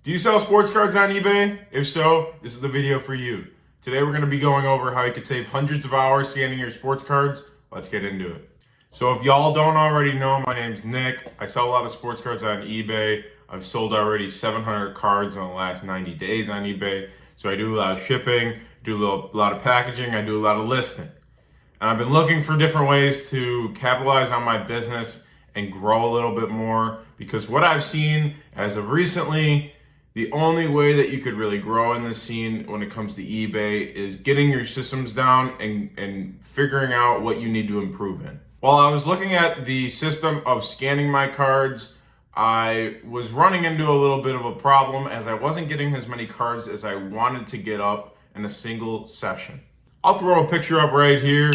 Do you sell sports cards on eBay? If so, this is the video for you. Today we're going to be going over how you could save hundreds of hours scanning your sports cards. Let's get into it. So if y'all don't already know, my name's Nick. I sell a lot of sports cards on eBay. I've sold already 700 cards in the last 90 days on eBay. So I do a lot of shipping, do a lot of packaging, I do a lot of listing. And I've been looking for different ways to capitalize on my business and grow a little bit more, because what I've seen as of recently, the only way that you could really grow in this scene when it comes to eBay is getting your systems down and figuring out what you need to improve in. While I was looking at the system of scanning my cards, I was running into a little bit of a problem as I wasn't getting as many cards as I wanted to get up in a single session. I'll throw a picture up right here.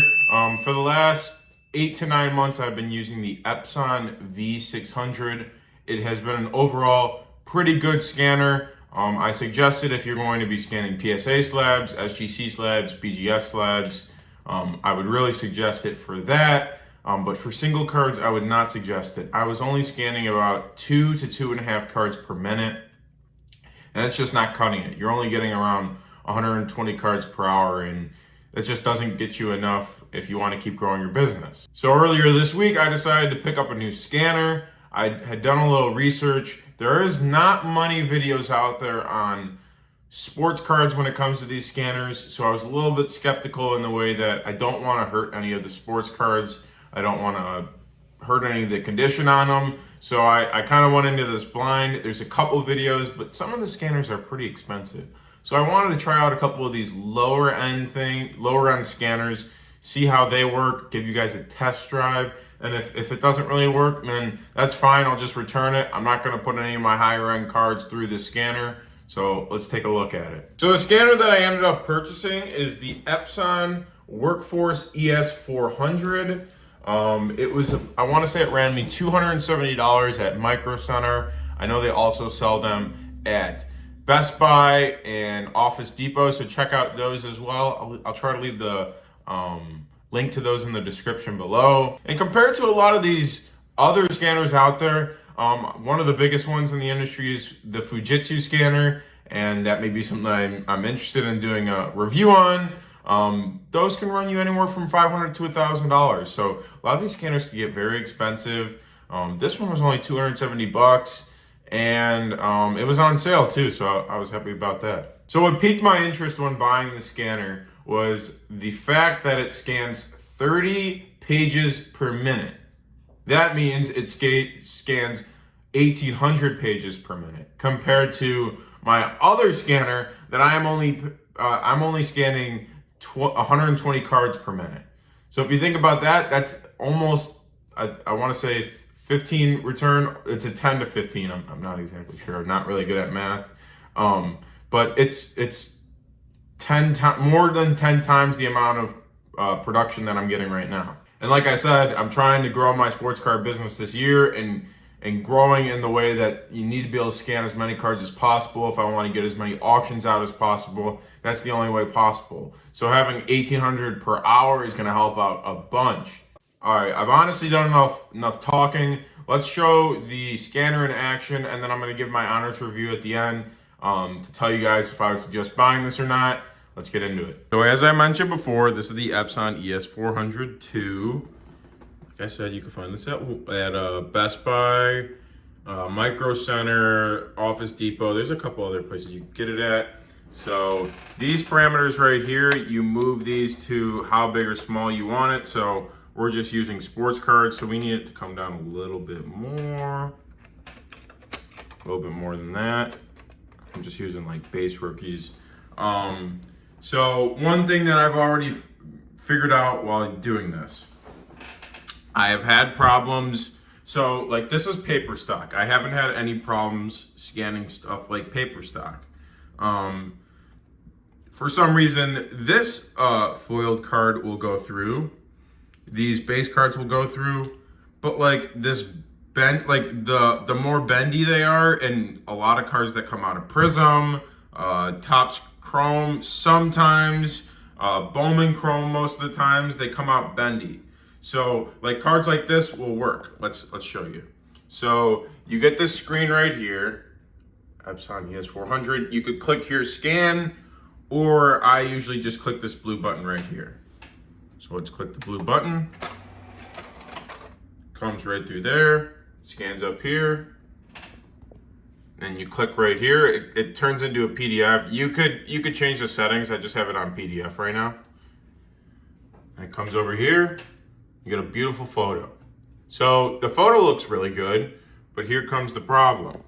For the last 8 to 9 months, I've been using the Epson V600. It has been an overall pretty good scanner. I suggest it if you're going to be scanning PSA slabs, SGC slabs, BGS slabs. I would really suggest it for that. But for single cards, I would not suggest it. I was only scanning about 2 to 2.5 cards per minute, and that's just not cutting it. You're only getting around 120 cards per hour, and that just doesn't get you enough if you want to keep growing your business. So earlier this week, I decided to pick up a new scanner. I had done a little research. There is not many videos out there on sports cards when it comes to these scanners, so I was a little bit skeptical in the way that I don't want to hurt any of the sports cards. I don't want to hurt any of the condition on them. So I kind of went into this blind. There's a couple videos, but some of the scanners are pretty expensive. So I wanted to try out a couple of these lower end scanners, see how they work, give you guys a test drive. And if it doesn't really work, then that's fine. I'll just return it. I'm not going to put any of my higher end cards through the scanner. So let's take a look at it. So the scanner that I ended up purchasing is the Epson Workforce ES-400. I want to say it ran me $270 at Micro Center. I know they also sell them at Best Buy and Office Depot, so check out those as well. I'll try to leave the link to those in the description below. And compared to a lot of these other scanners out there, one of the biggest ones in the industry is the Fujitsu scanner, and that may be something I'm interested in doing a review on. Those can run you anywhere from $500 to $1,000. So a lot of these scanners can get very expensive. This one was only 270 bucks, and it was on sale too, so I was happy about that. So what piqued my interest when buying the scanner was the fact that it scans 30 pages per minute. That means it scans 1,800 pages per minute compared to my other scanner that I'm only scanning 120 cards per minute. So if you think about that, that's almost, I want to say 15 return. It's a 10 to 15. I'm not exactly sure. I'm not really good at math. But it's 10 more than 10 times the amount of production that I'm getting right now. And like I said, I'm trying to grow my sports card business this year and growing in the way that you need to be able to scan as many cards as possible. If I want to get as many auctions out as possible, that's the only way possible. So having 1,800 per hour is going to help out a bunch. All right, I've honestly done enough talking. Let's show the scanner in action, and then I'm going to give my honest review at the end to tell you guys if I would suggest buying this or not. Let's get into it. So as I mentioned before, this is the Epson ES-400 II. Like I said, you can find this at Best Buy, Micro Center, Office Depot. There's a couple other places you can get it at. So these parameters right here, you move these to how big or small you want it. So we're just using sports cards, so we need it to come down a little bit more than that. I'm just using like base rookies. So one thing that I've already figured out while doing this, I have had problems. So like this is paper stock. I haven't had any problems scanning stuff like paper stock. For some reason, this foiled card will go through. These base cards will go through, but like this bend, like the more bendy they are, and a lot of cards that come out of Prism, Topps Chrome, sometimes Bowman Chrome, most of the times they come out bendy. So like cards like this will work. Let's show you. So you get this screen right here. Epson ES-400. You could click here, scan, or I usually just click this blue button right here. So let's click the blue button. Comes right through there, scans up here. And you click right here, it turns into a PDF. You could change the settings. I just have it on PDF right now. And it comes over here, you get a beautiful photo. So the photo looks really good, but here comes the problem.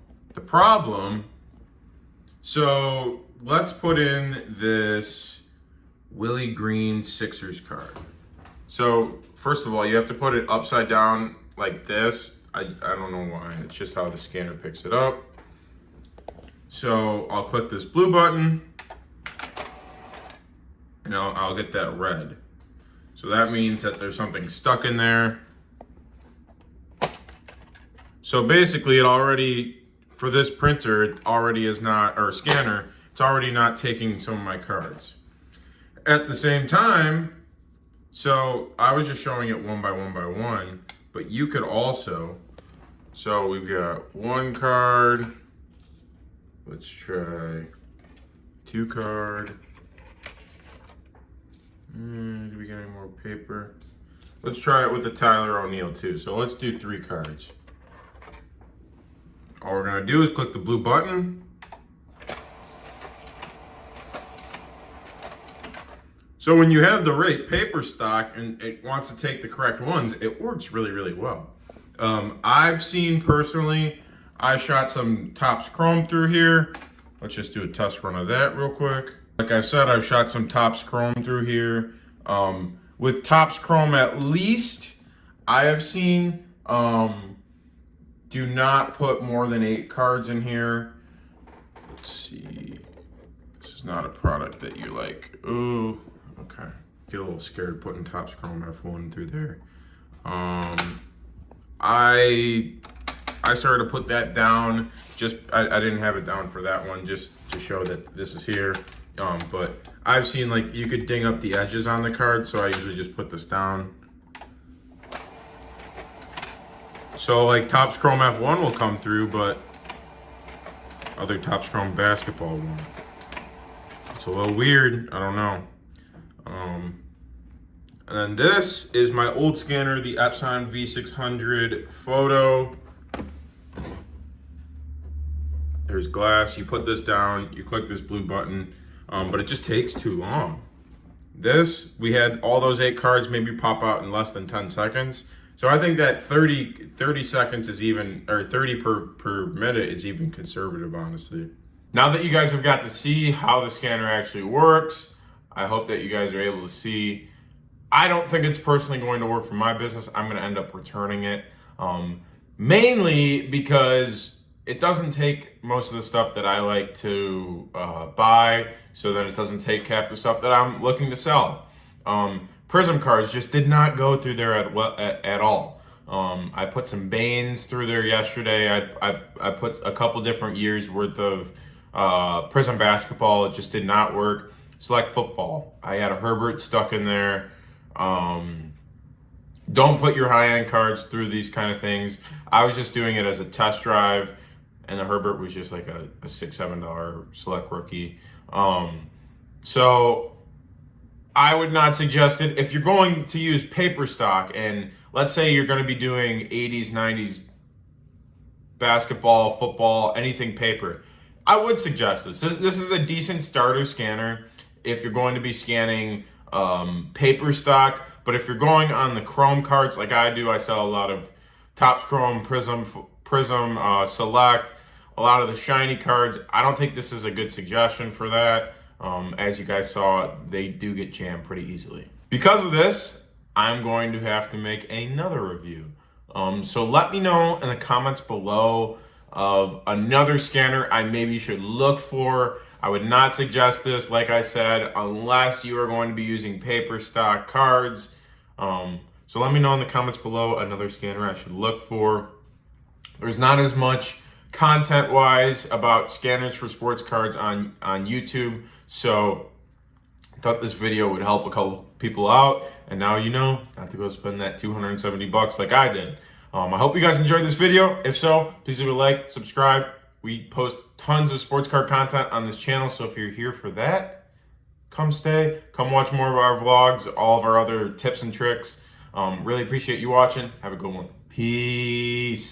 So let's put in this Willie Green Sixers card. So first of all, you have to put it upside down like this. I don't know why, it's just how the scanner picks it up. So I'll click this blue button and I'll get that red. So that means that there's something stuck in there. So basically it already, for this printer, it already is not, or scanner, it's already not taking some of my cards. At the same time, so I was just showing it one by one, but you could also, so we've got one card, let's try 2 card. Do we get any more paper? Let's try it with the Tyler O'Neill too. So let's do 3 cards. All we're gonna do is click the blue button. So when you have the right paper stock and it wants to take the correct ones, it works really, really well. I've seen personally, I shot some Topps Chrome through here. Let's just do a test run of that real quick. Like I said, I've shot some Topps Chrome through here. With Topps Chrome, at least I have seen, do not put more than 8 cards in here. Let's see. This is not a product that you like. Ooh, okay. Get a little scared putting Topps Chrome F1 through there. I started to put that down. I didn't have it down for that one, just to show that this is here. But I've seen like you could ding up the edges on the card, so I usually just put this down. So like Topps Chrome F1 will come through, but other Topps Chrome basketball won't. It's a little weird, I don't know. And then this is my old scanner, the Epson V600 Photo. There's glass, you put this down, you click this blue button, but it just takes too long. This, we had all those 8 cards maybe pop out in less than 10 seconds. So I think that 30 seconds is even, or 30 per minute is even conservative, honestly. Now that you guys have got to see how the scanner actually works, I hope that you guys are able to see. I don't think it's personally going to work for my business. I'm going to end up returning it, mainly because it doesn't take most of the stuff that I like to buy, so that it doesn't take half the stuff that I'm looking to sell. Prism cards just did not go through there at all. I put some Banes through there yesterday. I put a couple different years worth of Prism basketball. It just did not work. Select football. I had a Herbert stuck in there. Don't put your high-end cards through these kind of things. I was just doing it as a test drive, and the Herbert was just like a $6, $7 select rookie. So I would not suggest it. If you're going to use paper stock, and let's say you're going to be doing 80s, 90s basketball, football, anything paper, I would suggest this. This is a decent starter scanner if you're going to be scanning paper stock. But if you're going on the Chrome cards like I do, I sell a lot of Topps Chrome, Prism Select, a lot of the shiny cards. I don't think this is a good suggestion for that. As you guys saw, they do get jammed pretty easily. Because of this, I'm going to have to make another review. So let me know in the comments below of another scanner I maybe should look for. I would not suggest this, like I said, unless you are going to be using paper stock cards. So let me know in the comments below another scanner I should look for. There's not as much content-wise about scanners for sports cards on YouTube, so I thought this video would help a couple people out, and now you know not to go spend that $270 like I did. I hope you guys enjoyed this video. If so, please leave a like, subscribe. We post tons of sports car content on this channel, so if you're here for that, come stay. Come watch more of our vlogs, all of our other tips and tricks. Really appreciate you watching. Have a good one. Peace.